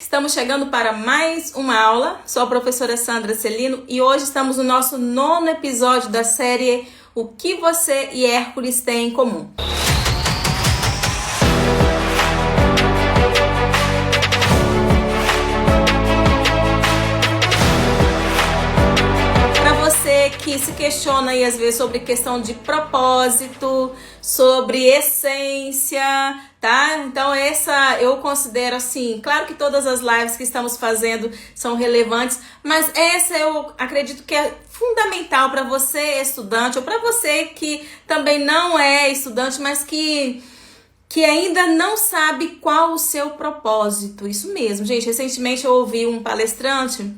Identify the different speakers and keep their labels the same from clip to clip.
Speaker 1: Estamos chegando para mais uma aula. Sou a professora Sandra Celino e hoje estamos no nosso 9º episódio da série O que você e Hércules têm em comum. Para você que se questiona aí às vezes sobre questão de propósito, sobre essência, tá? Então essa eu considero assim, claro que todas as lives que estamos fazendo são relevantes, mas essa eu acredito que é fundamental para você estudante ou para você que também não é estudante, mas que ainda não sabe qual o seu propósito. Isso mesmo, gente. Recentemente eu ouvi um palestrante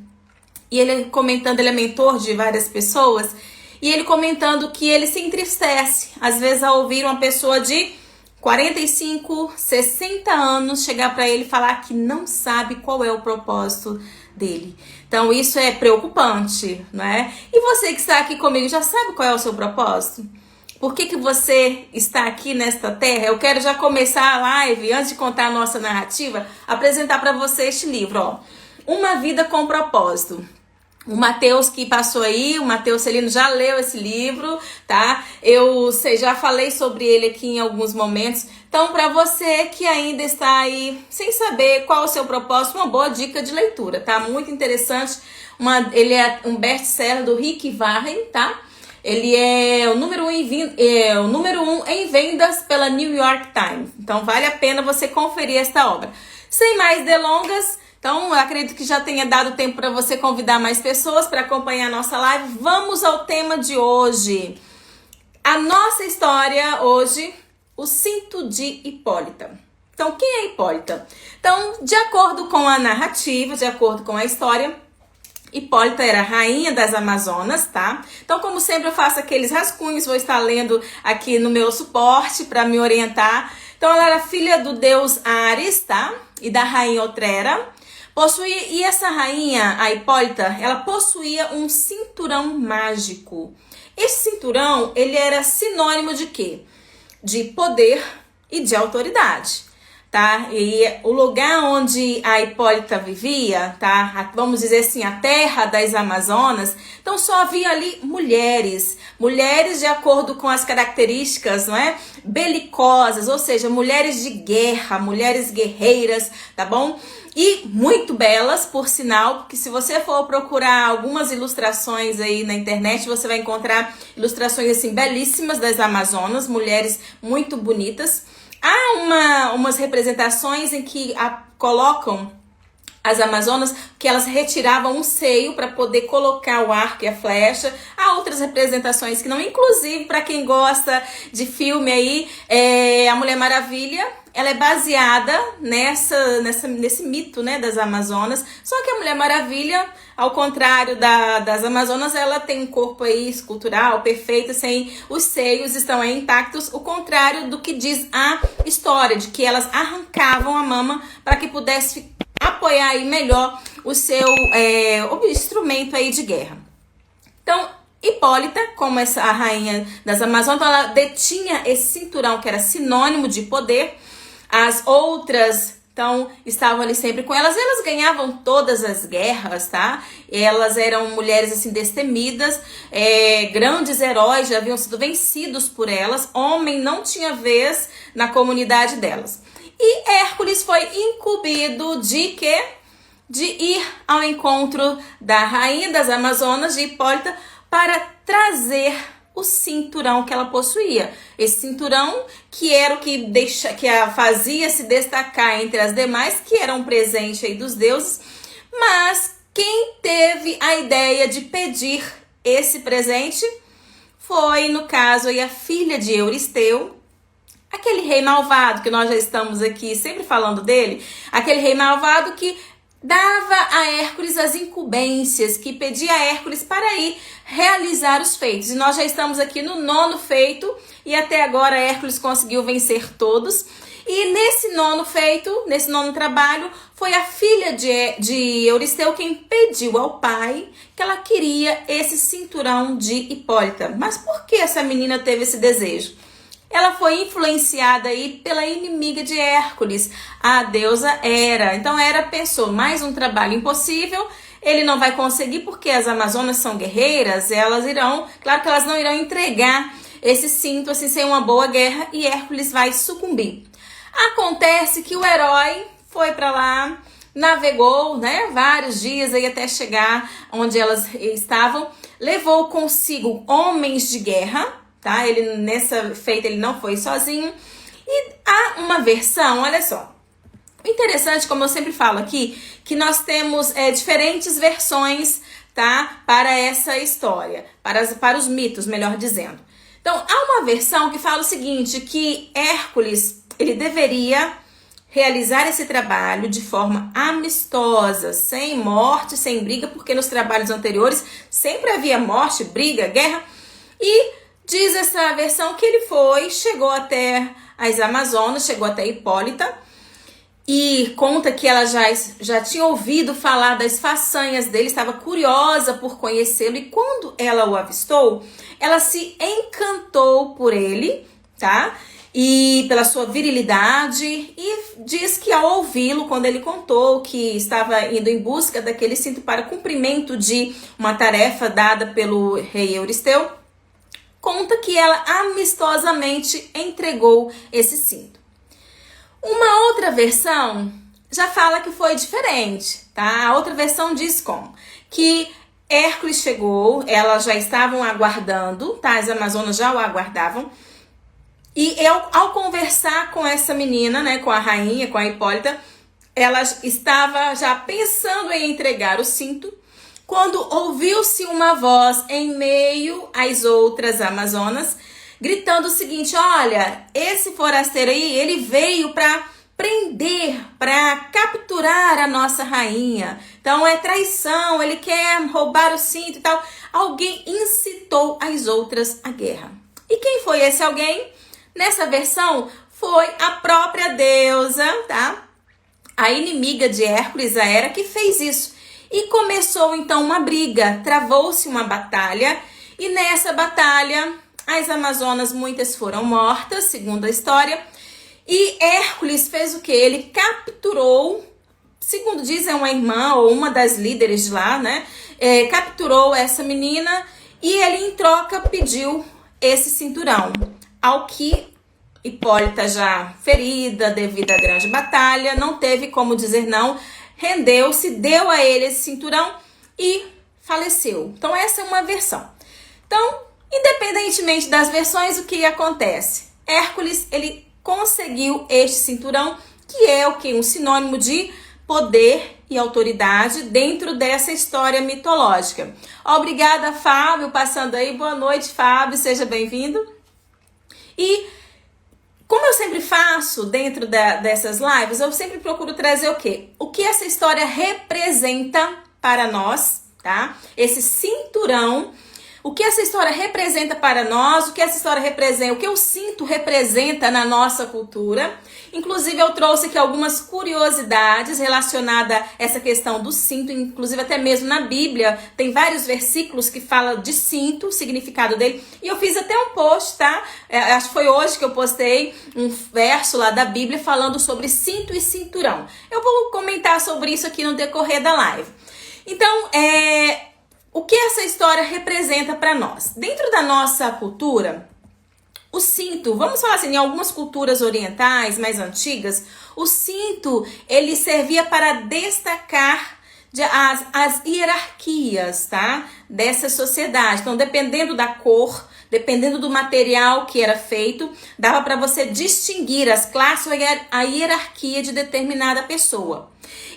Speaker 1: e ele comentando, ele é mentor de várias pessoas, e ele comentando que ele se entristece, às vezes, ao ouvir uma pessoa de 45, 60 anos chegar para ele e falar que não sabe qual é o propósito dele. Então, isso é preocupante, não é? E você que está aqui comigo, já sabe qual é o seu propósito? Por que você está aqui nesta terra? Eu quero já começar a live, antes de contar a nossa narrativa, apresentar para você este livro, ó. Uma Vida com Propósito. O Matheus que passou aí, o Matheus Celino já leu esse livro, tá? Eu já falei sobre ele aqui em alguns momentos. Então, para você que ainda está aí sem saber qual é o seu propósito, uma boa dica de leitura, tá? Muito interessante. Ele é um best-seller do Rick Warren, tá? Ele é o número 1 em vendas pela New York Times. Então, vale a pena você conferir esta obra. Sem mais delongas, então, eu acredito que já tenha dado tempo para você convidar mais pessoas para acompanhar a nossa live. Vamos ao tema de hoje. A nossa história hoje, o cinto de Hipólita. Então, quem é Hipólita? Então, de acordo com a narrativa, de acordo com a história, Hipólita era a rainha das Amazonas, tá? Então, como sempre, eu faço aqueles rascunhos, vou estar lendo aqui no meu suporte para me orientar. Então, ela era filha do deus Ares, tá? E da rainha Otrera. E essa rainha, a Hipólita, ela possuía um cinturão mágico. Esse cinturão, ele era sinônimo de quê? De poder e de autoridade, tá? E o lugar onde a Hipólita vivia, tá? Vamos dizer assim, a terra das Amazonas, então só havia ali mulheres de acordo com as características, não é? Belicosas, ou seja, mulheres de guerra, mulheres guerreiras, tá bom? E muito belas, por sinal, porque se você for procurar algumas ilustrações aí na internet, você vai encontrar ilustrações assim belíssimas das Amazonas, mulheres muito bonitas. Há umas representações em que colocam as Amazonas, que elas retiravam um seio para poder colocar o arco e a flecha. Há outras representações que não, inclusive para quem gosta de filme aí, a Mulher Maravilha, ela é baseada nesse mito, né, das Amazonas. Só que a Mulher Maravilha, ao contrário das Amazonas, ela tem um corpo aí escultural, perfeito, sem os seios, estão aí intactos. O contrário do que diz a história, de que elas arrancavam a mama para que pudesse apoiar aí melhor o seu o instrumento aí de guerra. Então, Hipólita, como a rainha das Amazonas, ela detinha esse cinturão que era sinônimo de poder. As outras, então, estavam ali sempre com elas. Elas ganhavam todas as guerras, tá? Elas eram mulheres, assim, destemidas. Grandes heróis já haviam sido vencidos por elas. Homem não tinha vez na comunidade delas. E Hércules foi incumbido de quê? De ir ao encontro da rainha das Amazonas, de Hipólita, para trazer o cinturão que ela possuía. Esse cinturão que era o que a fazia se destacar entre as demais, que era um presente aí dos deuses. Mas quem teve a ideia de pedir esse presente foi, no caso, aí, a filha de Euristeu, aquele rei malvado que nós já estamos aqui sempre falando dele, aquele rei malvado que dava a Hércules as incumbências, que pedia a Hércules para ir realizar os feitos. E nós já estamos aqui no 9º feito, e até agora Hércules conseguiu vencer todos. E nesse 9º feito, nesse 9º trabalho, foi a filha de Euristeu quem pediu ao pai que ela queria esse cinturão de Hipólita. Mas por que essa menina teve esse desejo? ela foi influenciada aí pela inimiga de Hércules, a deusa Hera. Então Hera pensou, mais um trabalho impossível, ele não vai conseguir porque as Amazonas são guerreiras, claro que elas não irão entregar esse cinto assim sem uma boa guerra e Hércules vai sucumbir. Acontece que o herói foi para lá, navegou, né, vários dias aí até chegar onde elas estavam, levou consigo homens de guerra, tá? Ele nessa feita ele não foi sozinho. E há uma versão, olha só. O interessante, como eu sempre falo aqui, que nós temos diferentes versões, tá? Para essa história, para os mitos, melhor dizendo. Então, há uma versão que fala o seguinte, que Hércules, ele deveria realizar esse trabalho de forma amistosa, sem morte, sem briga, porque nos trabalhos anteriores sempre havia morte, briga, guerra. E diz essa versão que ele chegou até as Amazonas, chegou até Hipólita, e conta que ela já tinha ouvido falar das façanhas dele, estava curiosa por conhecê-lo, e quando ela o avistou, ela se encantou por ele, tá? E pela sua virilidade, e diz que ao ouvi-lo, quando ele contou que estava indo em busca daquele cinto para cumprimento de uma tarefa dada pelo rei Euristeu, conta que ela amistosamente entregou esse cinto. Uma outra versão já fala que foi diferente, tá? A outra versão diz como? Que Hércules chegou, elas já estavam aguardando, tá? As Amazonas já o aguardavam. E ao conversar com essa menina, né, com a rainha, com a Hipólita, ela estava já pensando em entregar o cinto, quando ouviu-se uma voz em meio às outras Amazonas, gritando o seguinte, olha, esse forasteiro aí, ele veio para prender, para capturar a nossa rainha. Então é traição, ele quer roubar o cinto e tal. Alguém incitou as outras à guerra. E quem foi esse alguém? Nessa versão foi a própria deusa, tá? A inimiga de Hércules, a Hera, que fez isso. E começou então uma briga, travou-se uma batalha, e nessa batalha as Amazonas muitas foram mortas, segundo a história, e Hércules fez o que? Ele capturou, segundo dizem uma irmã ou uma das líderes de lá, né? Capturou essa menina e ele em troca pediu esse cinturão, ao que Hipólita, já ferida devido à grande batalha, não teve como dizer não, rendeu-se, deu a ele esse cinturão e faleceu. Então essa é uma versão. Então, independentemente das versões, o que acontece? Hércules, ele conseguiu este cinturão, que é o que? Um sinônimo de poder e autoridade dentro dessa história mitológica. Obrigada, Fábio, passando aí. Boa noite, Fábio, seja bem-vindo. E como eu sempre faço dentro dessas lives, eu sempre procuro trazer o quê? O que essa história representa para nós, tá? Esse cinturão, o que essa história representa para nós, o que essa história representa, o que o cinto representa na nossa cultura. Inclusive eu trouxe aqui algumas curiosidades relacionadas a essa questão do cinto, inclusive até mesmo na Bíblia tem vários versículos que falam de cinto, o significado dele, e eu fiz até um post, tá? Acho que foi hoje que eu postei um verso lá da Bíblia falando sobre cinto e cinturão. Eu vou comentar sobre isso aqui no decorrer da live. Então, o que essa história representa para nós? Dentro da nossa cultura, o cinto, vamos falar assim, em algumas culturas orientais mais antigas, o cinto, ele servia para destacar as hierarquias, tá? Dessa sociedade. Então, dependendo da cor, dependendo do material que era feito, dava para você distinguir as classes ou a hierarquia de determinada pessoa.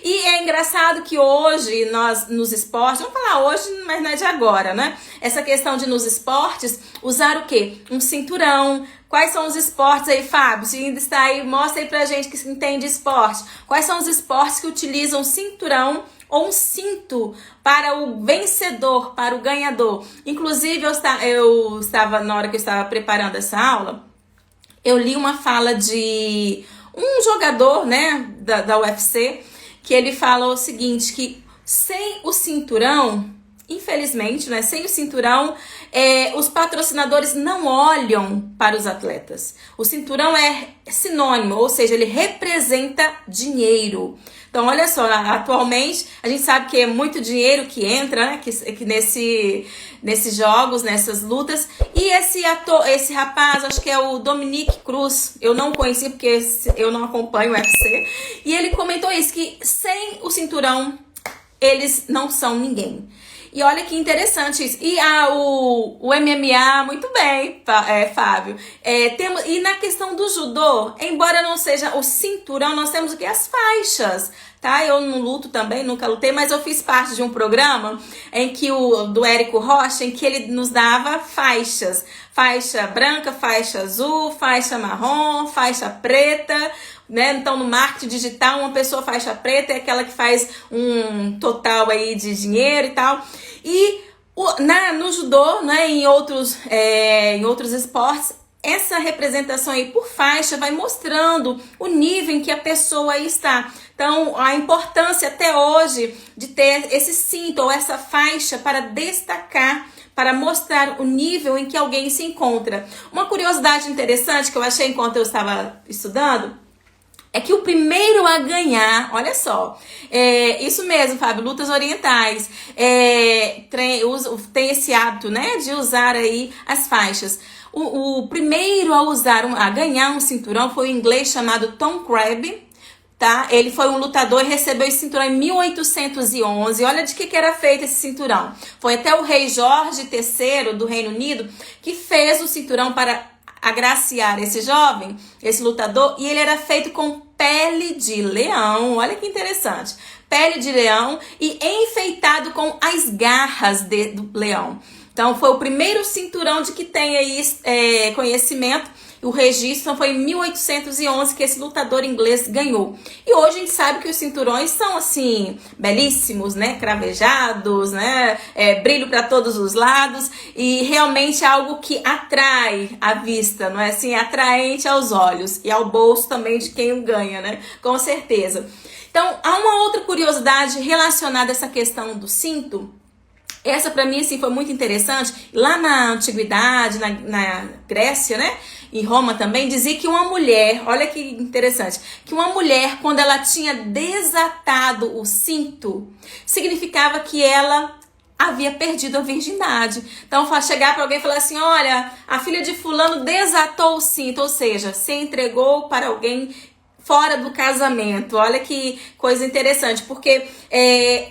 Speaker 1: E é engraçado que hoje, nós nos esportes, vamos falar hoje, mas não é de agora, né? Essa questão de nos esportes, usar o quê? Um cinturão. Quais são os esportes aí, Fábio? Se ainda está aí, mostra aí pra gente que entende esporte. Quais são os esportes que utilizam cinturão ou um cinto para o vencedor, para o ganhador? Inclusive, eu estava, na hora que eu estava preparando essa aula, eu li uma fala de um jogador, né, da UFC, que ele fala o seguinte, que sem o cinturão, infelizmente, né, sem o cinturão, Os patrocinadores não olham para os atletas. O cinturão é sinônimo, ou seja, ele representa dinheiro. Então, olha só, atualmente a gente sabe que é muito dinheiro que entra, né, que nesses jogos, nessas lutas. E esse rapaz, acho que é o Dominique Cruz, eu não conheci porque eu não acompanho o UFC. E ele comentou isso, que sem o cinturão eles não são ninguém. E olha que interessante isso. E o MMA, muito bem, Fábio. E na questão do judô, embora não seja o cinturão, nós temos o que? As faixas, tá? Eu não luto também, nunca lutei, mas eu fiz parte de um programa do Érico Rocha, em que ele nos dava faixas. Faixa branca, faixa azul, faixa marrom, faixa preta, né? Então, no marketing digital, uma pessoa faixa preta é aquela que faz um total aí de dinheiro e tal. E no judô, né, em outros esportes, essa representação aí por faixa vai mostrando o nível em que a pessoa aí está. Então, a importância até hoje de ter esse cinto ou essa faixa para destacar, para mostrar o nível em que alguém se encontra. Uma curiosidade interessante que eu achei enquanto eu estava estudando é que o primeiro a ganhar, olha só, isso mesmo, Fábio, lutas orientais, tem esse hábito, né, de usar aí as faixas. O primeiro a ganhar um cinturão foi o inglês chamado Tom Crabb, tá? Ele foi um lutador e recebeu esse cinturão em 1811. Olha de que era feito esse cinturão. Foi até o rei Jorge III do Reino Unido que fez o cinturão para agraciar esse jovem, esse lutador, e ele era feito com pele de leão. Olha que interessante. Pele de leão e enfeitado com as garras do leão. Então, foi o primeiro cinturão de que tem aí conhecimento. O registro foi em 1811 que esse lutador inglês ganhou. E hoje a gente sabe que os cinturões são, assim, belíssimos, né? Cravejados, né? Brilho para todos os lados. E realmente é algo que atrai a vista, não é assim? Atraente aos olhos e ao bolso também de quem o ganha, né? Com certeza. Então, há uma outra curiosidade relacionada a essa questão do cinto. Essa para mim assim, foi muito interessante. Lá na antiguidade, na Grécia, né? Em Roma também, dizia que uma mulher, olha que interessante, que uma mulher, quando ela tinha desatado o cinto, significava que ela havia perdido a virgindade. Então, chegar para alguém e falar assim, olha, a filha de fulano desatou o cinto, ou seja, se entregou para alguém fora do casamento. Olha que coisa interessante, porque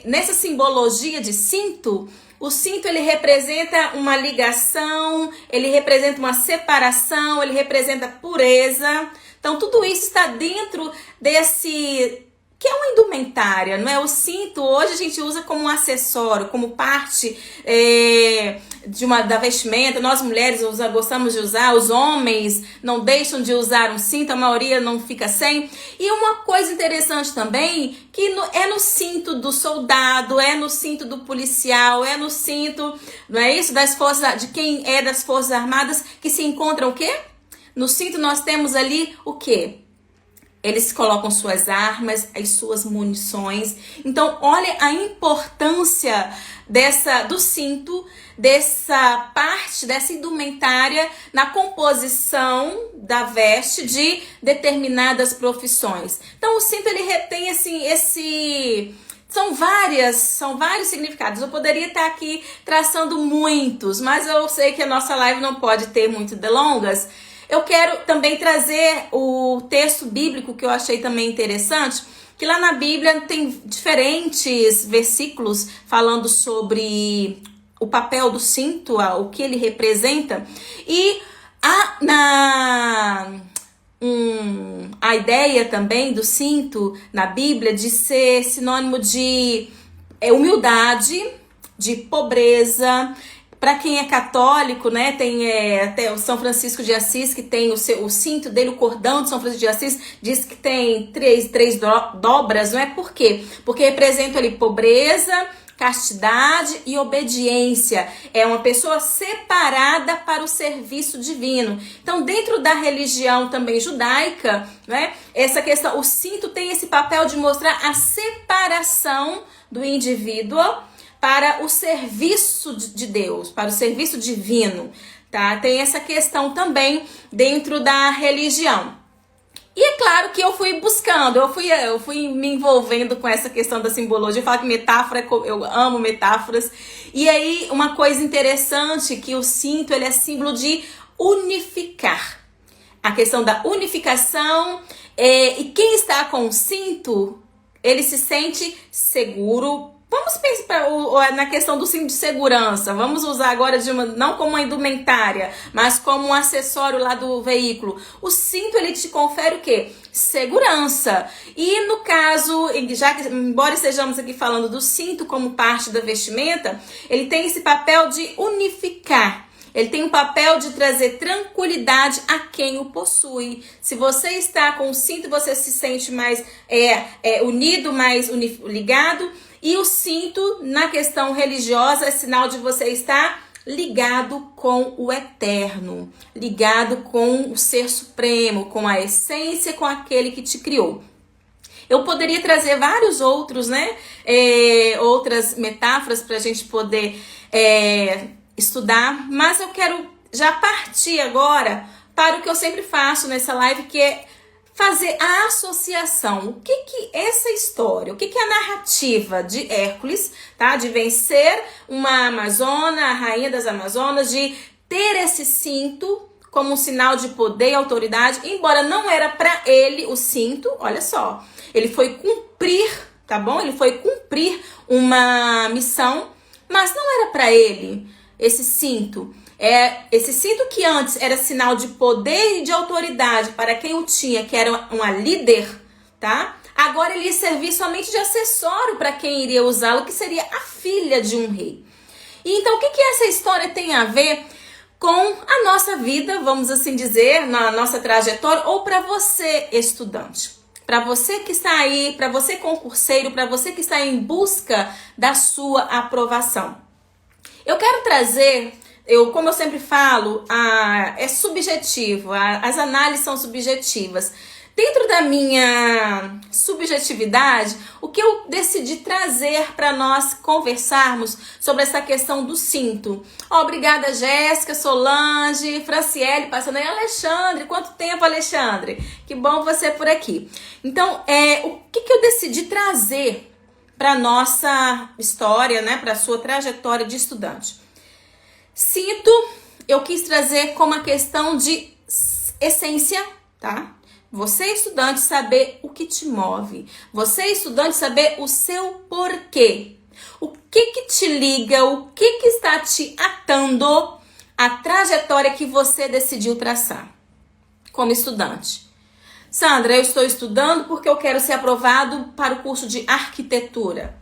Speaker 1: nessa simbologia de cinto, o cinto ele representa uma ligação, ele representa uma separação, ele representa pureza. Então tudo isso está dentro desse que é uma indumentária, não é? O cinto hoje a gente usa como um acessório, como parte da vestimenta. Nós mulheres gostamos de usar, os homens não deixam de usar um cinto, a maioria não fica sem. E uma coisa interessante também, que é no cinto do soldado, é no cinto do policial, é no cinto, não é isso? De quem é das Forças Armadas, que se encontram o quê? No cinto nós temos ali o quê? Eles colocam suas armas, as suas munições. Então, olha a importância do cinto, dessa parte, dessa indumentária na composição da veste de determinadas profissões. Então, o cinto ele tem assim, são vários significados. Eu poderia estar aqui traçando muitos, mas eu sei que a nossa live não pode ter muito delongas. Eu quero também trazer o texto bíblico que eu achei também interessante, que lá na Bíblia tem diferentes versículos falando sobre o papel do cinto, o que ele representa. E a ideia também do cinto na Bíblia de ser sinônimo de humildade, de pobreza. Para quem é católico, né, tem até o São Francisco de Assis, que tem o cinto dele, o cordão de São Francisco de Assis, diz que tem três dobras, não é? Por quê? Porque representa ali pobreza, castidade e obediência. É uma pessoa separada para o serviço divino. Então, dentro da religião também judaica, né, essa questão, o cinto tem esse papel de mostrar a separação do indivíduo para o serviço de Deus, para o serviço divino, tá? Tem essa questão também dentro da religião. E é claro que eu fui buscando, eu fui me envolvendo com essa questão da simbologia. Eu falo que metáfora, eu amo metáforas. E aí, uma coisa interessante, que o cinto, ele é símbolo de unificar. A questão da unificação, e quem está com o cinto, ele se sente seguro. Vamos pensar na questão do cinto de segurança. Vamos usar agora não como uma indumentária, mas como um acessório lá do veículo. O cinto, ele te confere o quê? Segurança. E no caso, embora estejamos aqui falando do cinto como parte da vestimenta, ele tem esse papel de unificar. Ele tem um papel de trazer tranquilidade a quem o possui. Se você está com o cinto, você se sente mais unido, mais ligado. E o cinto, na questão religiosa, é sinal de você estar ligado com o eterno, ligado com o ser supremo, com a essência, com aquele que te criou. Eu poderia trazer vários outros, outras metáforas para a gente poder estudar, mas eu quero já partir agora para o que eu sempre faço nessa live, que é fazer a associação. O que essa história, o que a narrativa de Hércules, tá? De vencer uma amazona, a rainha das Amazonas, de ter esse cinto como um sinal de poder e autoridade, embora não era para ele o cinto, olha só, ele foi cumprir, tá bom? Ele foi cumprir uma missão, mas não era para ele esse cinto. Esse cinto que antes era sinal de poder e de autoridade para quem o tinha, que era uma líder, tá? Agora ele ia servir somente de acessório para quem iria usá-lo, que seria a filha de um rei. E então, o que essa história tem a ver com a nossa vida, vamos assim dizer, na nossa trajetória, ou para você, estudante? Para você que está aí, para você concurseiro, para você que está em busca da sua aprovação. Eu quero trazer... como eu sempre falo, é subjetivo, as análises são subjetivas. Dentro da minha subjetividade, o que eu decidi trazer para nós conversarmos sobre essa questão do cinto. Obrigada, Jéssica, Solange, Franciele, passando aí, Alexandre. Quanto tempo, Alexandre? Que bom você por aqui. Então, o que eu decidi trazer para nossa história, para a sua trajetória de estudante? Cinto, eu quis trazer como a questão de essência, tá? Você, estudante, saber o que te move. Você, estudante, saber o seu porquê. O que te liga, o que está te atando à trajetória que você decidiu traçar como estudante. Sandra, eu estou estudando porque eu quero ser aprovado para o curso de arquitetura.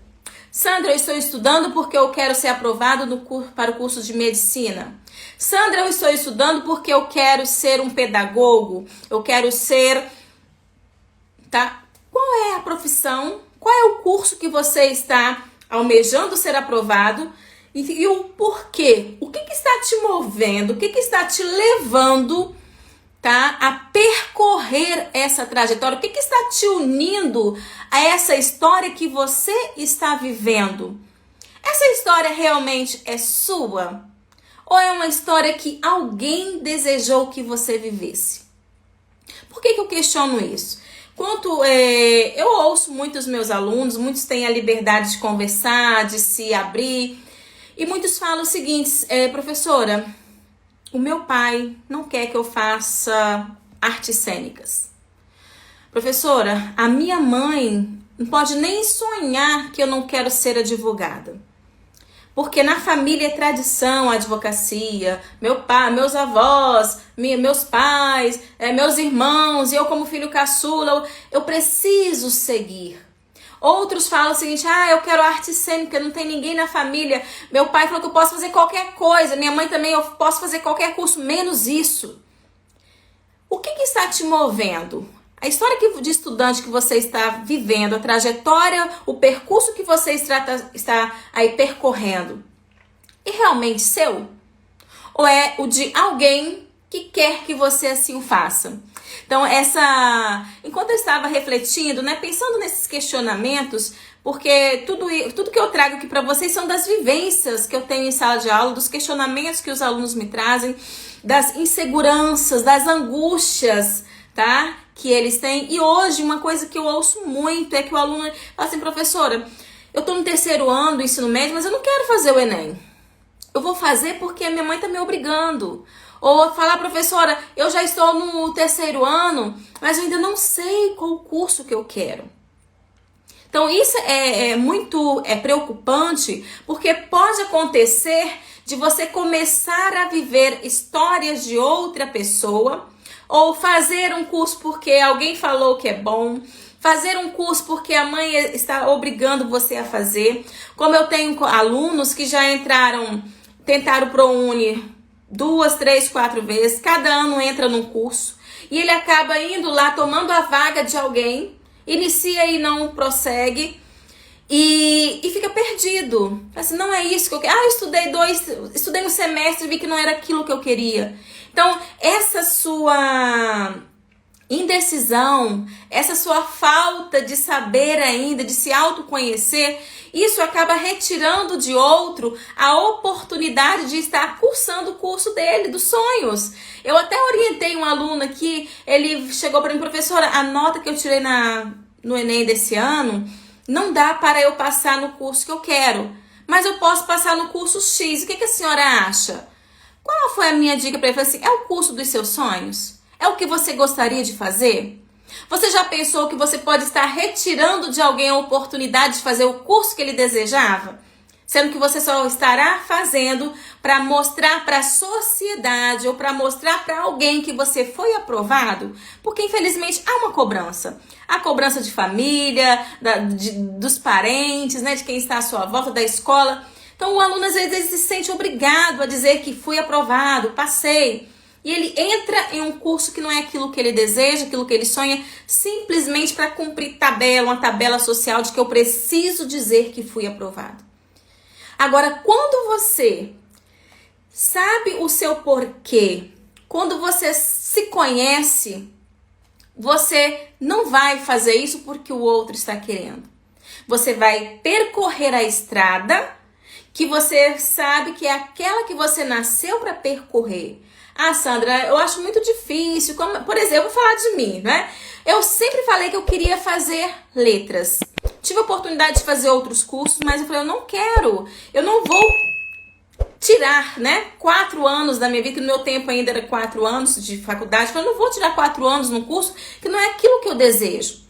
Speaker 1: Sandra, eu estou estudando porque eu quero ser aprovado para o curso de medicina. Sandra, eu estou estudando porque eu quero ser um pedagogo. Eu quero ser... Tá? Qual é a profissão? Qual é o curso que você está almejando ser aprovado? E o porquê? O que está te movendo? O que está te levando, tá, a percorrer essa trajetória? O que está te unindo a essa história que você está vivendo? Essa história realmente é sua? Ou é uma história que alguém desejou que você vivesse? Por que eu questiono isso? Eu ouço muitos meus alunos, muitos têm a liberdade de conversar, de se abrir, e muitos falam o seguinte, professora, o meu pai não quer que eu faça artes cênicas. Professora, a minha mãe não pode nem sonhar que eu não quero ser advogada. Porque na família é tradição a advocacia, meu pai, meus avós, meus pais, meus irmãos, e eu como filho caçula, eu preciso seguir. Outros falam o seguinte, eu quero arte cênica, não tem ninguém na família. Meu pai falou que eu posso fazer qualquer coisa, minha mãe também, eu posso fazer qualquer curso, menos isso. O que está te movendo? A história de estudante que você está vivendo, a trajetória, o percurso que você está aí percorrendo, é realmente seu? Ou é o de alguém que quer que você assim o faça? Então, enquanto eu estava refletindo, pensando nesses questionamentos, porque tudo que eu trago aqui para vocês são das vivências que eu tenho em sala de aula, dos questionamentos que os alunos me trazem, das inseguranças, das angústias, tá? Que eles têm. E hoje, uma coisa que eu ouço muito é que o aluno fala assim, professora, eu tô no 3º ano do ensino médio, mas eu não quero fazer o Enem. Eu vou fazer porque a minha mãe tá me obrigando. Ou falar, professora, eu já estou no 3º ano, mas eu ainda não sei qual curso que eu quero. Então isso é muito preocupante, porque pode acontecer de você começar a viver histórias de outra pessoa, ou fazer um curso porque alguém falou que é bom, fazer um curso porque a mãe está obrigando você a fazer. Como eu tenho alunos que já tentaram o ProUni 2, 3, 4 vezes, cada ano entra num curso, e ele acaba indo lá, tomando a vaga de alguém, inicia e não prossegue, e fica perdido. Assim, não é isso que eu quero. Eu estudei um semestre e vi que não era aquilo que eu queria. Então, essa sua indecisão, essa sua falta de saber ainda, de se autoconhecer, isso acaba retirando de outro a oportunidade de estar cursando o curso dele, dos sonhos. Eu até orientei um aluno aqui, ele chegou para mim, professora, a nota que eu tirei no Enem desse ano, não dá para eu passar no curso que eu quero, mas eu posso passar no curso X. O que a senhora acha? Qual foi a minha dica para ele? Eu falei assim, é o curso dos seus sonhos? É o que você gostaria de fazer? Você já pensou que você pode estar retirando de alguém a oportunidade de fazer o curso que ele desejava? Sendo que você só estará fazendo para mostrar para a sociedade ou para mostrar para alguém que você foi aprovado? Porque infelizmente há uma cobrança. A cobrança de família, dos parentes, né, de quem está à sua volta, da escola. Então o aluno às vezes se sente obrigado a dizer que fui aprovado, passei. E ele entra em um curso que não é aquilo que ele deseja, aquilo que ele sonha, simplesmente para cumprir uma tabela social de que eu preciso dizer que fui aprovado. Agora, quando você sabe o seu porquê, quando você se conhece, você não vai fazer isso porque o outro está querendo. Você vai percorrer a estrada que você sabe que é aquela que você nasceu para percorrer. Ah, Sandra, eu acho muito difícil. Por exemplo, vou falar de mim, né? Eu sempre falei que eu queria fazer letras. Tive a oportunidade de fazer outros cursos, mas eu falei, eu não quero. Eu não vou tirar, né? 4 anos da minha vida, que no meu tempo ainda era 4 anos de faculdade. Eu falei, eu não vou tirar 4 anos num curso que não é aquilo que eu desejo.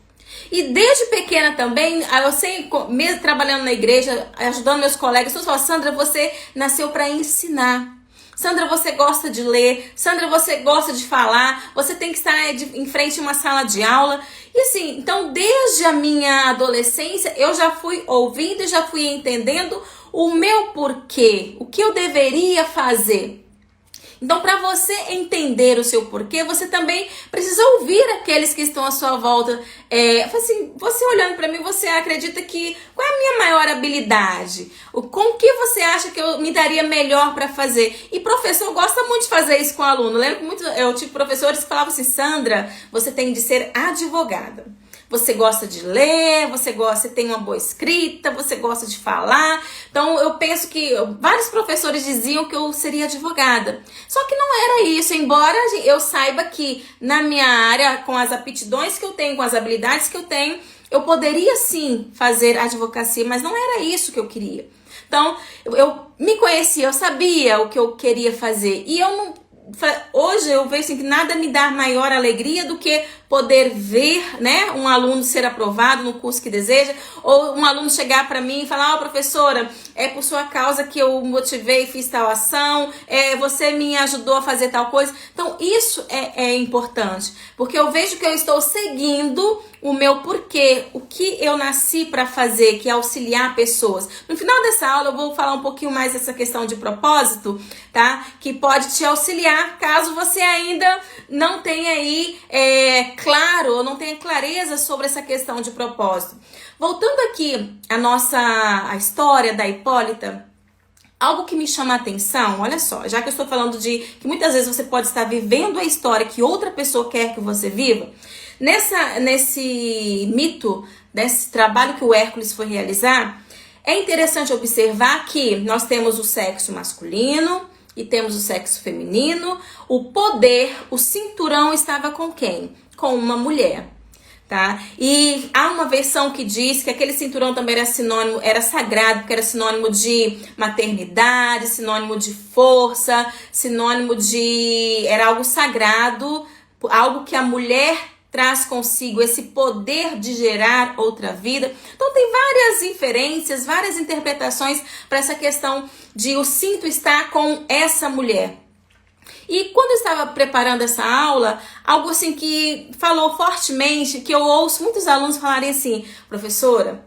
Speaker 1: E desde pequena também, eu sempre, mesmo trabalhando na igreja, ajudando meus colegas, todos falam, Sandra, você nasceu para ensinar. Sandra, você gosta de ler. Sandra, você gosta de falar. Você tem que estar em frente a uma sala de aula. E assim, então desde a minha adolescência, eu já fui ouvindo e já fui entendendo o meu porquê, o que eu deveria fazer. Então, para você entender o seu porquê, você também precisa ouvir aqueles que estão à sua volta. Assim, você olhando para mim, você acredita que... Qual é a minha maior habilidade? Com que você acha que eu me daria melhor para fazer? E professor gosta muito de fazer isso com o aluno. Eu lembro muito, eu tive professores que falavam assim, Sandra, você tem de ser advogada. Você gosta de ler, você tem uma boa escrita, você gosta de falar. Então, eu penso que vários professores diziam que eu seria advogada. Só que não era isso, embora eu saiba que na minha área, com as aptidões que eu tenho, com as habilidades que eu tenho, eu poderia sim fazer advocacia, mas não era isso que eu queria. Então, eu me conhecia, eu sabia o que eu queria fazer. E eu não... Hoje eu vejo assim, que nada me dá maior alegria do que poder ver, né, um aluno ser aprovado no curso que deseja, ou um aluno chegar para mim e falar, professora, é por sua causa que eu motivei e fiz tal ação, você me ajudou a fazer tal coisa. Então isso é importante, porque eu vejo que eu estou seguindo o meu porquê, o que eu nasci para fazer, que é auxiliar pessoas. No final dessa aula eu vou falar um pouquinho mais dessa questão de propósito, tá? Que pode te auxiliar caso você ainda não tenha aí claro, ou não tenha clareza sobre essa questão de propósito. Voltando aqui a história da Hipólita, algo que me chama a atenção, olha só, já que eu estou falando de que muitas vezes você pode estar vivendo a história que outra pessoa quer que você viva, nesse mito desse trabalho que o Hércules foi realizar, é interessante observar que nós temos o sexo masculino e temos o sexo feminino. O poder, o cinturão estava com quem? Com uma mulher. Tá? E há uma versão que diz que aquele cinturão também era sinônimo, era sagrado, porque era sinônimo de maternidade, sinônimo de força, sinônimo de... era algo sagrado, algo que a mulher traz consigo, esse poder de gerar outra vida. Então tem várias inferências, várias interpretações para essa questão de o cinto estar com essa mulher. E quando eu estava preparando essa aula, algo assim que falou fortemente, que eu ouço muitos alunos falarem assim: professora,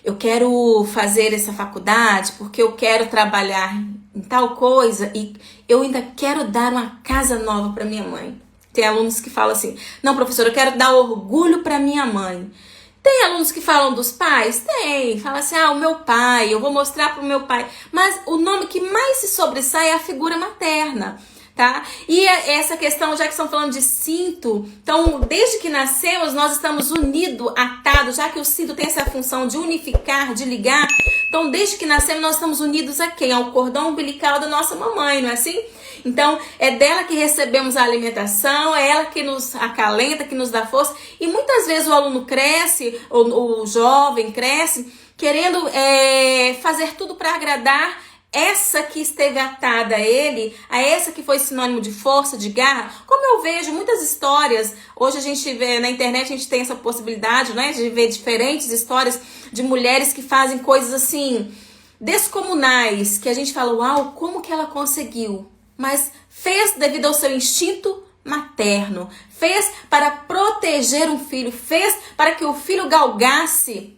Speaker 1: eu quero fazer essa faculdade porque eu quero trabalhar em tal coisa e eu ainda quero dar uma casa nova para minha mãe. Tem alunos que falam assim: não, professora, eu quero dar orgulho para minha mãe. Tem alunos que falam dos pais? Tem. Fala assim: ah, o meu pai, eu vou mostrar para o meu pai. Mas o nome que mais se sobressai é a figura materna. Tá? E essa questão, já que estão falando de cinto, então desde que nascemos nós estamos unidos, atados, já que o cinto tem essa função de unificar, de ligar. Então desde que nascemos nós estamos unidos a quem? Ao cordão umbilical da nossa mamãe, não é assim? Então é dela que recebemos a alimentação, é ela que nos acalenta, que nos dá força. E muitas vezes o aluno cresce, o jovem cresce, querendo fazer tudo para agradar essa que esteve atada a ele, a essa que foi sinônimo de força, de garra. Como eu vejo muitas histórias, hoje a gente vê na internet, a gente tem essa possibilidade, né, de ver diferentes histórias de mulheres que fazem coisas assim, descomunais, que a gente fala: uau, como que ela conseguiu? Mas fez devido ao seu instinto materno, fez para proteger um filho, fez para que o filho galgasse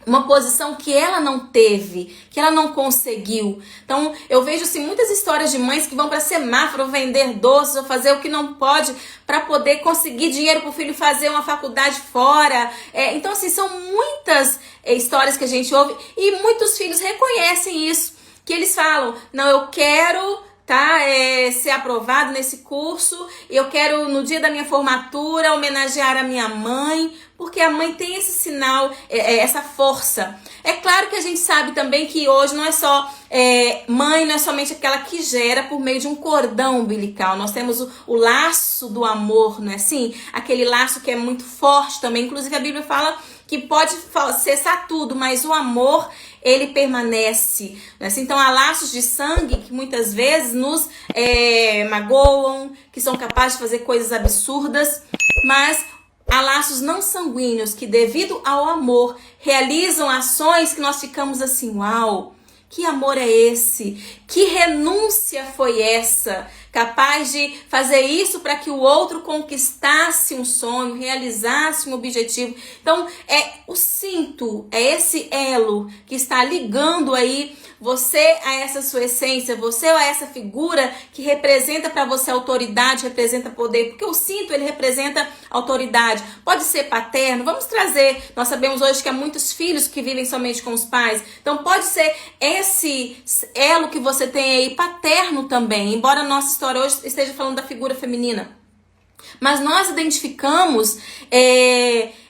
Speaker 1: uma posição que ela não teve, que ela não conseguiu. Então, eu vejo assim, muitas histórias de mães que vão para semáforo vender doces ou fazer o que não pode para poder conseguir dinheiro para o filho fazer uma faculdade fora. Então, assim, são muitas histórias que a gente ouve e muitos filhos reconhecem isso, que eles falam: não, eu quero ser aprovado nesse curso, eu quero no dia da minha formatura homenagear a minha mãe, porque a mãe tem esse sinal, essa força. É claro que a gente sabe também que hoje não é só mãe, não é somente aquela que gera por meio de um cordão umbilical. Nós temos o laço do amor, não é assim? Aquele laço que é muito forte também. Inclusive a Bíblia fala que pode cessar tudo, mas o amor, ele permanece. Né? Então há laços de sangue que muitas vezes nos magoam, que são capazes de fazer coisas absurdas, mas há laços não sanguíneos que, devido ao amor, realizam ações que nós ficamos assim: uau, que amor é esse? Que renúncia foi essa? Capaz de fazer isso para que o outro conquistasse um sonho, realizasse um objetivo. Então, o cinto, é esse elo que está ligando aí você a essa sua essência, você a essa figura que representa para você autoridade, representa poder, porque o cinto, ele representa autoridade. Pode ser paterno, vamos trazer, nós sabemos hoje que há muitos filhos que vivem somente com os pais, então pode ser esse elo que você tem aí paterno também, embora a nossa história hoje esteja falando da figura feminina. Mas nós identificamos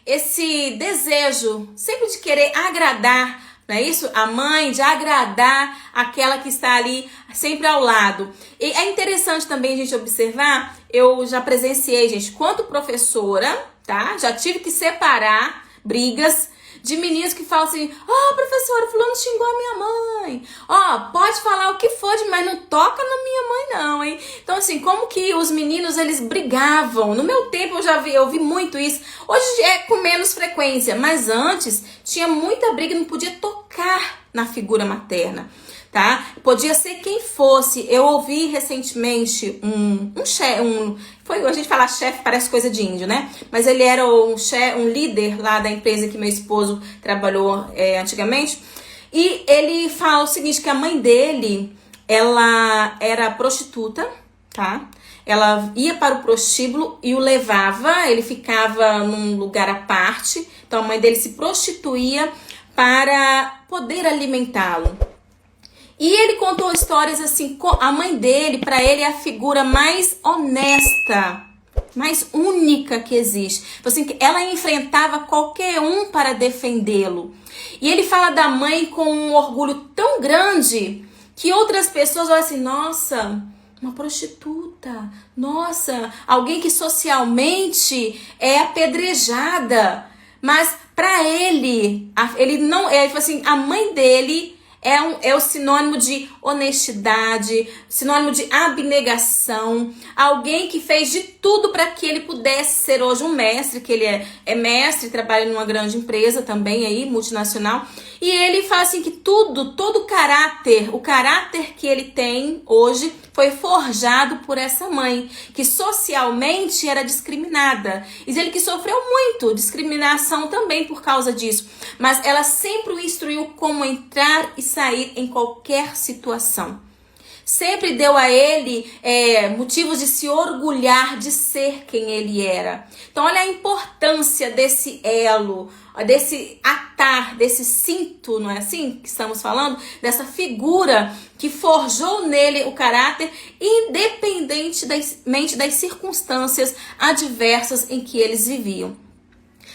Speaker 1: esse desejo sempre de querer agradar, não é isso? A mãe, de agradar aquela que está ali sempre ao lado. E é interessante também a gente observar, eu já presenciei, gente, quanto professora, tá? Já tive que separar brigas de meninos que falam assim: ó, professora, fulano xingou a minha mãe. Ó, pode falar o que for, mas não toca na minha mãe não, hein? Então, assim, como que os meninos, eles brigavam. No meu tempo eu vi muito isso. Hoje é com menos frequência, mas antes tinha muita briga, não podia tocar na figura materna, tá? Podia ser quem fosse. Eu ouvi recentemente a gente fala chefe, parece coisa de índio, né? Mas ele era um líder lá da empresa que meu esposo trabalhou antigamente. E ele fala o seguinte, que a mãe dele, ela era prostituta, tá? Ela ia para o prostíbulo e o levava, ele ficava num lugar à parte. Então a mãe dele se prostituía para poder alimentá-lo. E ele contou histórias assim, a mãe dele, para ele, é a figura mais honesta mais única que existe. Assim, ela enfrentava qualquer um para defendê-lo. E ele fala da mãe com um orgulho tão grande que outras pessoas olham assim, nossa, uma prostituta, nossa, alguém que socialmente é apedrejada. Mas para ele não, tipo assim, a mãe dele é o sinônimo de honestidade, sinônimo de abnegação, alguém que fez de tudo para que ele pudesse ser hoje um mestre, que ele é mestre, trabalha numa grande empresa também aí, multinacional, e ele fala assim que todo o caráter que ele tem hoje foi forjado por essa mãe, que socialmente era discriminada. Diz ele que sofreu muito discriminação também por causa disso, mas ela sempre o instruiu como entrar e sair em qualquer situação. Sempre deu a ele motivos de se orgulhar de ser quem ele era. Então olha a importância desse elo, desse atar, desse cinto, não é assim que estamos falando? Dessa figura que forjou nele o caráter, independentemente das circunstâncias adversas em que eles viviam.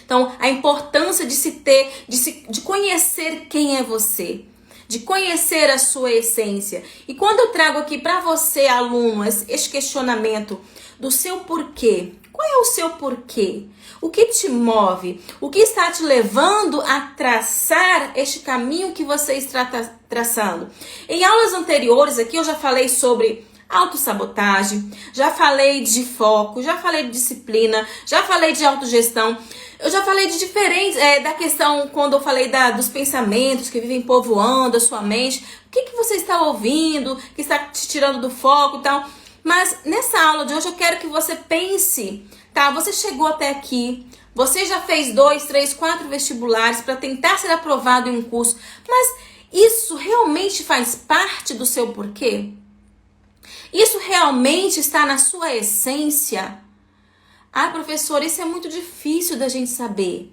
Speaker 1: Então a importância de conhecer quem é você, de conhecer a sua essência. E quando eu trago aqui para você, aluno, esse questionamento do seu porquê, qual é o seu porquê? O que te move? O que está te levando a traçar este caminho que você está traçando? Em aulas anteriores aqui eu já falei sobre autossabotagem, já falei de foco, já falei de disciplina, já falei de autogestão. Eu já falei de diferentes, da questão quando eu falei dos pensamentos que vivem povoando a sua mente. O que você está ouvindo, que está te tirando do foco e tal. Mas nessa aula de hoje eu quero que você pense, tá? Você chegou até aqui, você já fez 2, 3, 4 vestibulares para tentar ser aprovado em um curso. Mas isso realmente faz parte do seu porquê? Isso realmente está na sua essência? Ah, professora, isso é muito difícil da gente saber.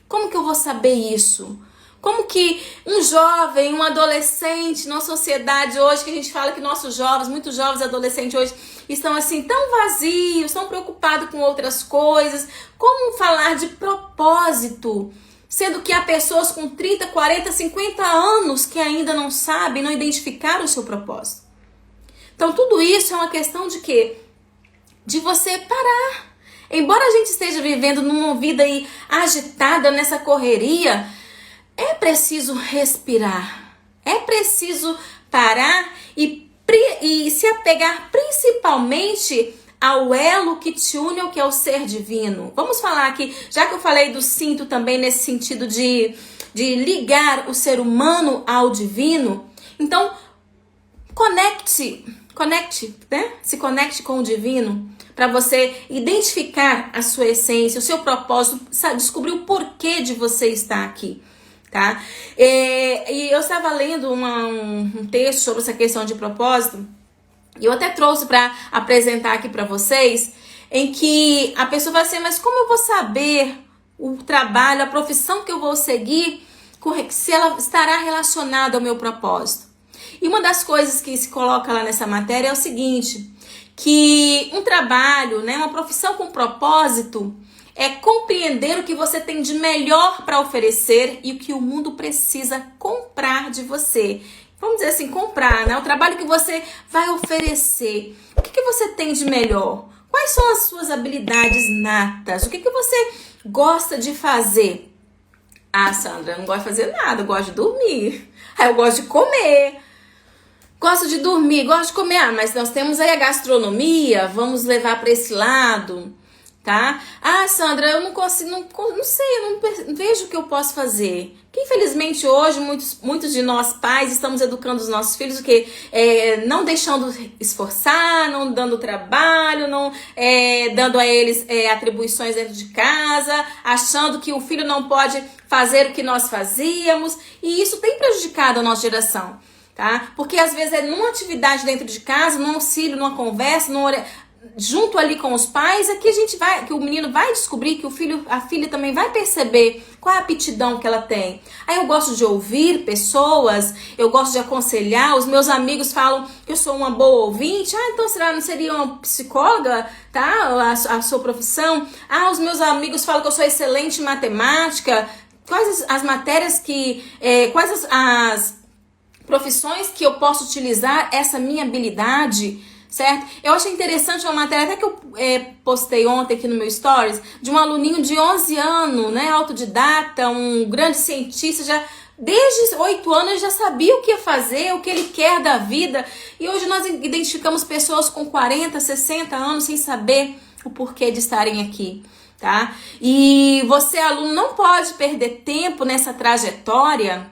Speaker 1: Como que eu vou saber isso? Como que um jovem, um adolescente, numa sociedade hoje que a gente fala que nossos jovens, muitos jovens adolescentes hoje estão assim tão vazios, tão preocupados com outras coisas. Como falar de propósito? Sendo que há pessoas com 30, 40, 50 anos que ainda não sabem, não identificaram o seu propósito. Então tudo isso é uma questão de quê? De você parar. Embora a gente esteja vivendo numa vida aí agitada, nessa correria, é preciso respirar. É preciso parar e se apegar principalmente ao elo que te une ao que é o ser divino. Vamos falar aqui, já que eu falei do cinto também nesse sentido de ligar o ser humano ao divino, então conecte, né? Se conecte com o divino. Para você identificar a sua essência, o seu propósito, descobrir o porquê de você estar aqui, tá? E eu estava lendo um texto sobre essa questão de propósito, e eu até trouxe para apresentar aqui para vocês, em que a pessoa vai assim, mas como eu vou saber o trabalho, a profissão que eu vou seguir, se ela estará relacionada ao meu propósito? E uma das coisas que se coloca lá nessa matéria é o seguinte, que um trabalho, né, uma profissão com propósito é compreender o que você tem de melhor para oferecer e o que o mundo precisa comprar de você. Vamos dizer assim, comprar, né? O trabalho que você vai oferecer. O que você tem de melhor? Quais são as suas habilidades natas? O que você gosta de fazer? Ah, Sandra, eu não gosto de fazer nada, eu gosto de dormir. Ah, eu gosto de comer. Gosto de dormir, gosto de comer. Ah, mas nós temos aí a gastronomia, vamos levar para esse lado, tá? Ah, Sandra, eu não consigo, não sei, eu não vejo o que eu posso fazer. Que infelizmente hoje muitos de nós pais estamos educando os nossos filhos o quê? Não deixando esforçar, não dando trabalho, não dando a eles atribuições dentro de casa, achando que o filho não pode fazer o que nós fazíamos, e isso tem prejudicado a nossa geração. Tá? Porque às vezes numa atividade dentro de casa, num auxílio, numa conversa, junto ali com os pais, é que que o menino vai descobrir, que a filha também vai perceber qual é a aptidão que ela tem. Aí eu gosto de ouvir pessoas, eu gosto de aconselhar, os meus amigos falam que eu sou uma boa ouvinte. Então será não seria uma psicóloga, tá? A sua profissão? Os meus amigos falam que eu sou excelente em matemática. Quais as matérias quais as profissões que eu posso utilizar essa minha habilidade, certo? Eu achei interessante uma matéria até que eu postei ontem aqui no meu stories, de um aluninho de 11 anos, né, autodidata, um grande cientista, já desde 8 anos ele já sabia o que ia fazer, o que ele quer da vida, e hoje nós identificamos pessoas com 40, 60 anos sem saber o porquê de estarem aqui, tá? E você, aluno, não pode perder tempo nessa trajetória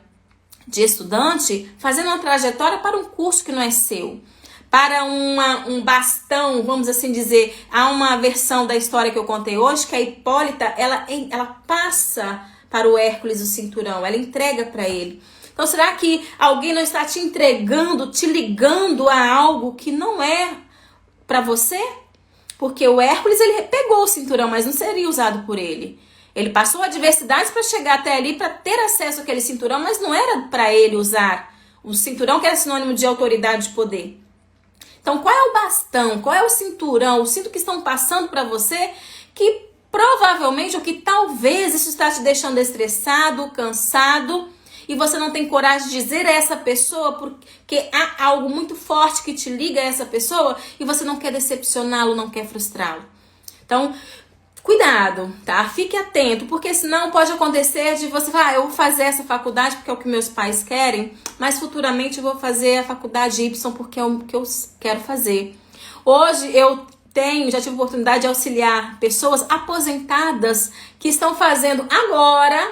Speaker 1: de estudante, fazendo uma trajetória para um curso que não é seu, para um bastão, vamos assim dizer. Há uma versão da história que eu contei hoje, que a Hipólita, ela passa para o Hércules o cinturão, ela entrega para ele. Então será que alguém não está te entregando, te ligando a algo que não é para você? Porque o Hércules, ele pegou o cinturão, mas não seria usado por ele. Ele passou adversidades para chegar até ali, para ter acesso àquele cinturão, mas não era para ele usar o cinturão, que era sinônimo de autoridade e poder. Então, qual é o bastão, qual é o cinturão, o cinto que estão passando para você, que provavelmente, ou que talvez isso está te deixando estressado, cansado, e você não tem coragem de dizer a essa pessoa, porque há algo muito forte que te liga a essa pessoa, e você não quer decepcioná-lo, não quer frustrá-lo. Então, cuidado, tá? Fique atento, porque senão pode acontecer de você falar, eu vou fazer essa faculdade porque é o que meus pais querem, mas futuramente eu vou fazer a faculdade Y porque é o que eu quero fazer. Hoje eu já tive oportunidade de auxiliar pessoas aposentadas que estão fazendo agora,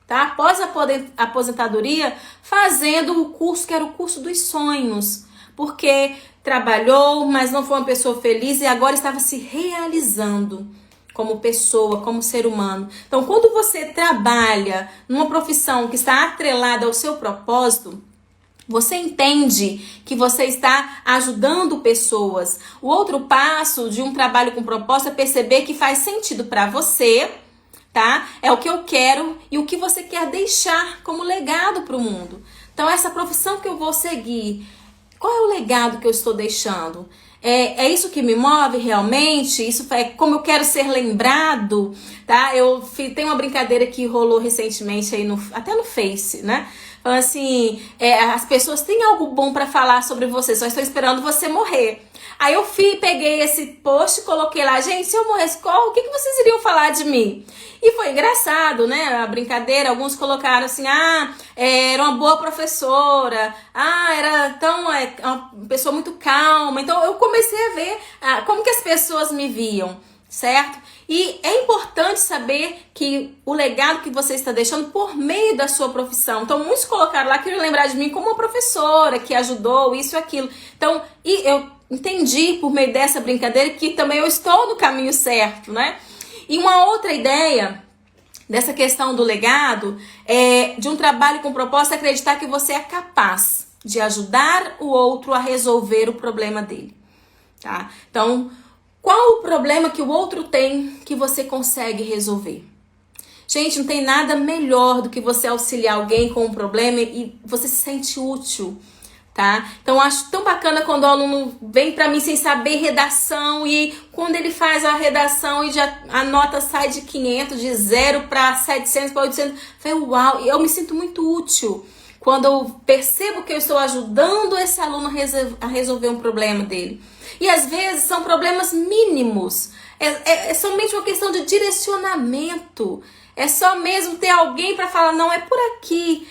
Speaker 1: tá? Após a aposentadoria, fazendo o curso que era o curso dos sonhos, porque trabalhou, mas não foi uma pessoa feliz e agora estava se realizando como pessoa, como ser humano. Então, quando você trabalha numa profissão que está atrelada ao seu propósito, você entende que você está ajudando pessoas. O outro passo de um trabalho com propósito é perceber que faz sentido para você, tá? É o que eu quero e o que você quer deixar como legado para o mundo. Então, essa profissão que eu vou seguir, qual é o legado que eu estou deixando? É isso que me move realmente? Isso é como eu quero ser lembrado, tá? Tem uma brincadeira que rolou recentemente aí até no Face, né? Falando assim, as pessoas têm algo bom pra falar sobre você, só estão esperando você morrer. Aí eu peguei esse post e coloquei lá, gente, se eu morresse, o que vocês iriam falar de mim? E foi engraçado, né, a brincadeira. Alguns colocaram assim, era uma boa professora, era uma pessoa muito calma. Então eu comecei a ver como que as pessoas me viam, certo? E é importante saber que o legado que você está deixando por meio da sua profissão. Então muitos colocaram lá, queriam lembrar de mim como uma professora que ajudou isso e aquilo. Então, e eu entendi por meio dessa brincadeira que também eu estou no caminho certo, né? E uma outra ideia dessa questão do legado de um trabalho com propósito é acreditar que você é capaz de ajudar o outro a resolver o problema dele, tá? Então, qual o problema que o outro tem que você consegue resolver? Gente, não tem nada melhor do que você auxiliar alguém com um problema e você se sente útil, tá? Então eu acho tão bacana quando o aluno vem pra mim sem saber redação e quando ele faz a redação e a nota sai de 500, de 0 para 700, para 800, eu falei, uau, eu me sinto muito útil quando eu percebo que eu estou ajudando esse aluno a resolver um problema dele. E às vezes são problemas mínimos, é somente uma questão de direcionamento. É só mesmo ter alguém para falar, não, é por aqui.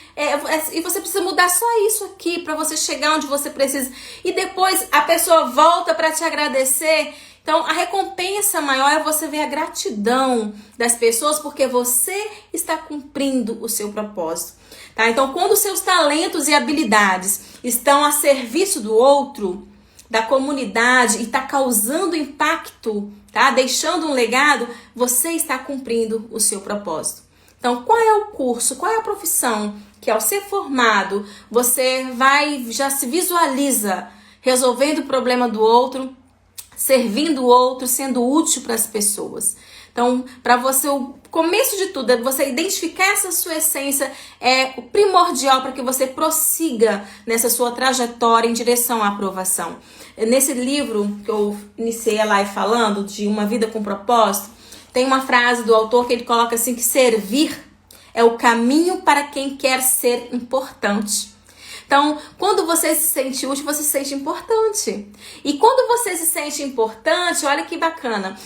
Speaker 1: E você precisa mudar só isso aqui para você chegar onde você precisa. E depois a pessoa volta para te agradecer. Então a recompensa maior é você ver a gratidão das pessoas porque você está cumprindo o seu propósito. Tá? Então quando os seus talentos e habilidades estão a serviço do outro, da comunidade e está causando impacto, tá? Deixando um legado, você está cumprindo o seu propósito. Então, qual é o curso, qual é a profissão que ao ser formado, você já se visualiza resolvendo o problema do outro, servindo o outro, sendo útil para as pessoas. Então, para você, o começo de tudo, é você identificar essa sua essência, é o primordial para que você prossiga nessa sua trajetória em direção à aprovação. Nesse livro que eu iniciei a live falando, de Uma Vida com Propósito, tem uma frase do autor que ele coloca assim, que servir é o caminho para quem quer ser importante. Então, quando você se sente útil, você se sente importante. E quando você se sente importante, olha que bacana.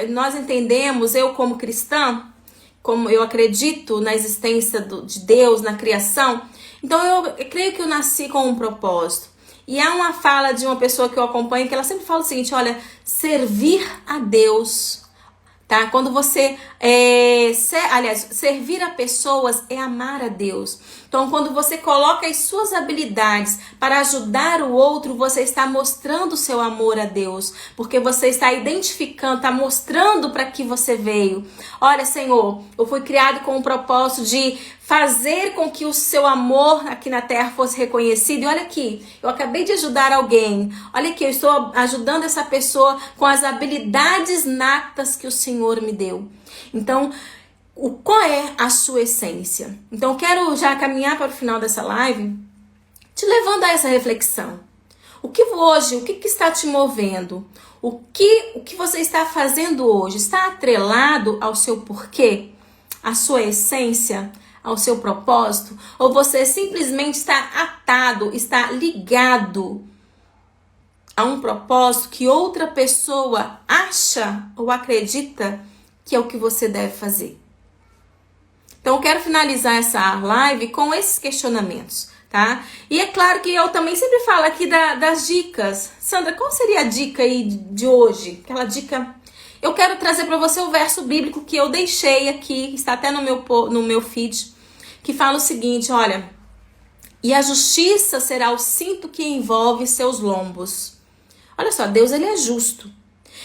Speaker 1: Nós entendemos, eu como cristã, como eu acredito na existência de Deus, na criação, então eu creio que eu nasci com um propósito. E há uma fala de uma pessoa que eu acompanho, que ela sempre fala o seguinte, olha, servir a Deus, tá? Quando você, servir a pessoas é amar a Deus. Então, quando você coloca as suas habilidades para ajudar o outro, você está mostrando o seu amor a Deus, porque você está identificando, está mostrando para que você veio. Olha, Senhor, eu fui criado com o propósito de fazer com que o seu amor aqui na terra fosse reconhecido. E olha aqui, eu acabei de ajudar alguém. Olha aqui, eu estou ajudando essa pessoa com as habilidades natas que o Senhor me deu. Então, qual é a sua essência? Então, eu quero já caminhar para o final dessa live, te levando a essa reflexão. O que está te movendo? O que você está fazendo hoje? Está atrelado ao seu porquê? À sua essência? Ao seu propósito? Ou você simplesmente está atado, está ligado a um propósito que outra pessoa acha ou acredita que é o que você deve fazer? Então, eu quero finalizar essa live com esses questionamentos, tá? E é claro que eu também sempre falo aqui das dicas. Sandra, qual seria a dica aí de hoje? Aquela dica... Eu quero trazer para você o verso bíblico que eu deixei aqui, está até no meu feed, que fala o seguinte, olha... E a justiça será o cinto que envolve seus lombos. Olha só, Deus, ele é justo.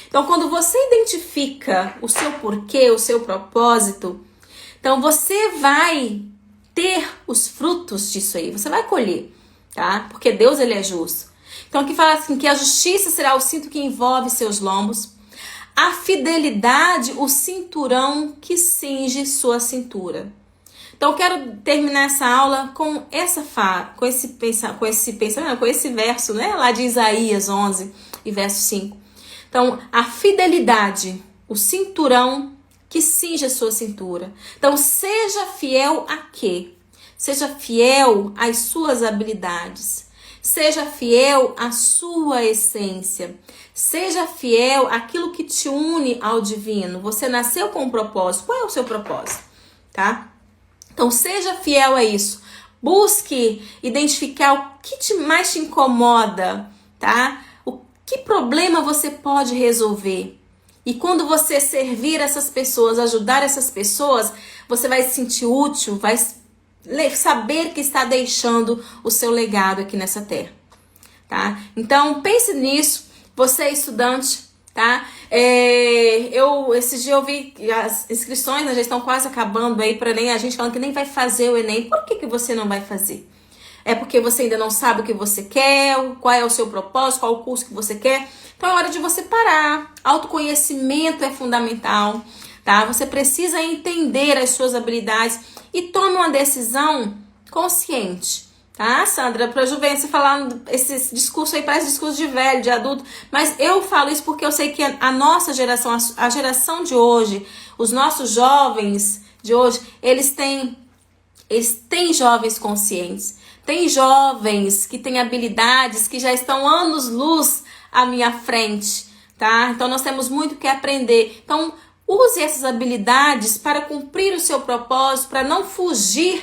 Speaker 1: Então, quando você identifica o seu porquê, o seu propósito... Então, você vai ter os frutos disso aí. Você vai colher, tá? Porque Deus, ele é justo. Então, aqui fala assim, que a justiça será o cinto que envolve seus lombos. A fidelidade, o cinturão que cinge sua cintura. Então, eu quero terminar essa aula com esse verso, né? Lá de Isaías 11 e verso 5. Então, a fidelidade, o cinturão que cinge a sua cintura. Então, seja fiel a quê? Seja fiel às suas habilidades. Seja fiel à sua essência. Seja fiel àquilo que te une ao divino. Você nasceu com um propósito. Qual é o seu propósito? Tá? Então, seja fiel a isso. Busque identificar o que mais te incomoda, tá? O que problema você pode resolver? E quando você servir essas pessoas, ajudar essas pessoas, você vai se sentir útil, vai saber que está deixando o seu legado aqui nessa terra, tá? Então, pense nisso, você é estudante, tá? Esses dias eu vi que as inscrições, né, já estão quase acabando aí para o Enem, a gente falando que nem vai fazer o Enem. Por que você não vai fazer? É porque você ainda não sabe o que você quer, qual é o seu propósito, qual o curso que você quer? Então é hora de você parar. Autoconhecimento é fundamental, tá? Você precisa entender as suas habilidades e tome uma decisão consciente, tá, Sandra? Para a juventude, falando esse discurso aí parece discurso de velho, de adulto, mas eu falo isso porque eu sei que a nossa geração, a geração de hoje, os nossos jovens de hoje, eles têm jovens conscientes, tem jovens que têm habilidades que já estão anos-luz à minha frente, tá? Então nós temos muito que aprender. Então use essas habilidades para cumprir o seu propósito, para não fugir,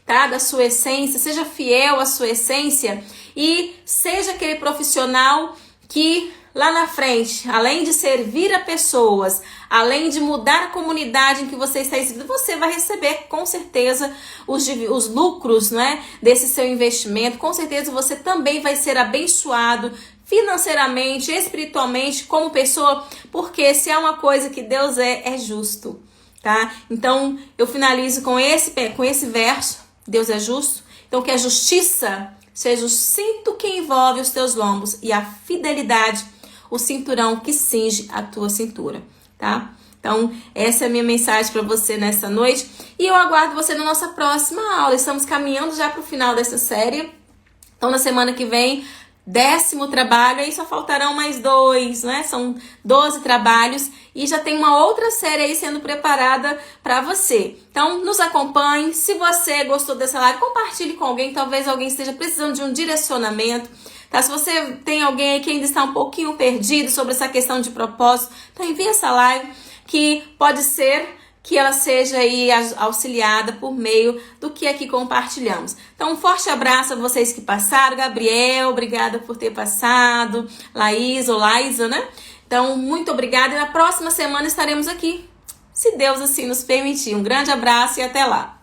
Speaker 1: tá, da sua essência. Seja fiel à sua essência e seja aquele profissional que lá na frente, além de servir a pessoas, além de mudar a comunidade em que você está inserido, você vai receber com certeza os lucros, né, desse seu investimento. Com certeza você também vai ser abençoado financeiramente, espiritualmente, como pessoa, porque se há uma coisa que Deus é justo, tá? Então, eu finalizo com esse verso, Deus é justo. Então que a justiça seja o cinto que envolve os teus lombos e a fidelidade, o cinturão que cinge a tua cintura, tá? Então, essa é a minha mensagem para você nessa noite. E eu aguardo você na nossa próxima aula. Estamos caminhando já para o final dessa série. Então, na semana que vem, 10º trabalho. Aí só faltarão mais 2, né? São 12 trabalhos. E já tem uma outra série aí sendo preparada para você. Então, nos acompanhe. Se você gostou dessa live, compartilhe com alguém. Talvez alguém esteja precisando de um direcionamento. Tá? Se você tem alguém aí que ainda está um pouquinho perdido sobre essa questão de propósito, então envie essa live, que pode ser que ela seja aí auxiliada por meio do que aqui compartilhamos. Então, um forte abraço a vocês que passaram. Gabriel, obrigada por ter passado. Laís ou Laísa, né? Então, muito obrigada. E na próxima semana estaremos aqui, se Deus assim nos permitir. Um grande abraço e até lá.